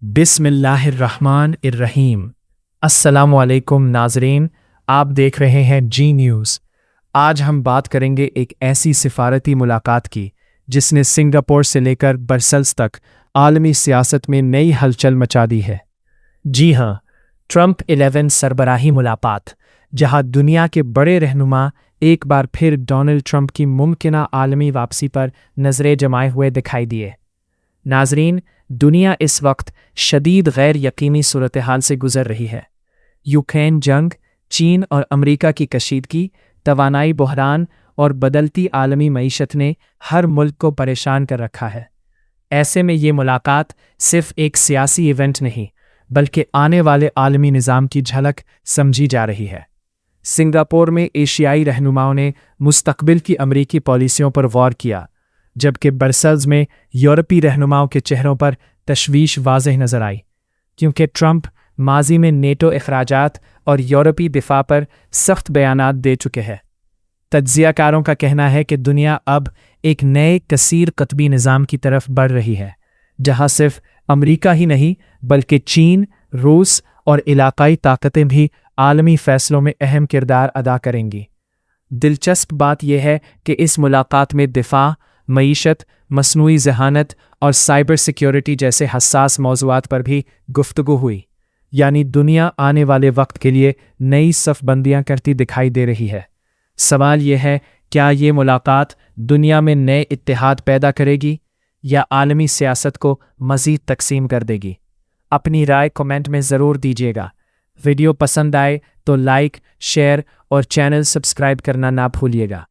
बिस्मिल्लाहिर्रहमानिर्रहीम। अस्सलामु अलैकुम नाज़रीन, आप देख रहे हैं जी न्यूज़। आज हम बात करेंगे एक ऐसी सिफारती मुलाकात की जिसने सिंगापुर से लेकर ब्रसेल्स तक आलमी सियासत में नई हलचल मचा दी है। जी हाँ, ट्रंप 11 सरबराही मुलाकात, जहां दुनिया के बड़े रहनुमा एक बार फिर डोनाल्ड ट्रंप की मुमकिना आलमी वापसी पर नज़रें जमाए हुए दिखाई दिए। नाज़रीन, दुनिया इस वक्त शदीद गैर यकीनी सूरत हाल से गुजर रही है। यूक्रेन जंग, चीन और अमेरिका की कशीदगी, तवानाई बहरान और बदलती आलमी मईशत ने हर मुल्क को परेशान कर रखा है। ऐसे में ये मुलाकात सिर्फ एक सियासी इवेंट नहीं, बल्कि आने वाले आलमी निज़ाम की झलक समझी जा रही है। सिंगापुर में एशियाई रहनुमाओं ने मुस्तकबिल की अमरीकी पॉलिसियों पर गौर किया, जबकि ब्रसेल्स में यूरोपीय रहनुमाओं के चेहरों पर तशवीश वाज़ेह नज़र आई, क्योंकि ट्रंप माजी में नेटो अखराजात और यूरोपीय दिफा पर सख्त बयानात दे चुके हैं। तज्ज़ियाकारों का कहना है कि दुनिया अब एक नए कसीर कतबी निज़ाम की तरफ बढ़ रही है, जहां सिर्फ अमेरिका ही नहीं बल्कि चीन, रूस और इलाकाई ताकतें भी आलमी फ़ैसलों में अहम किरदार अदा करेंगी। दिलचस्प बात यह है कि इस मुलाकात में दिफा, मईशत, मसनूई ज़हानत और साइबर सिक्योरिटी जैसे हसास मौज़ूआत पर भी गुफ्तगू हुई, यानी दुनिया आने वाले वक्त के लिए नई सफ़बंदियाँ करती दिखाई दे रही है। सवाल यह है, क्या ये मुलाकात दुनिया में नए इत्तेहाद पैदा करेगी या आलमी सियासत को मज़ीद तकसीम कर देगी? अपनी राय कमेंट में ज़रूर दीजिएगा। वीडियो पसंद आए तो लाइक, शेयर और चैनल सब्सक्राइब करना ना भूलिएगा।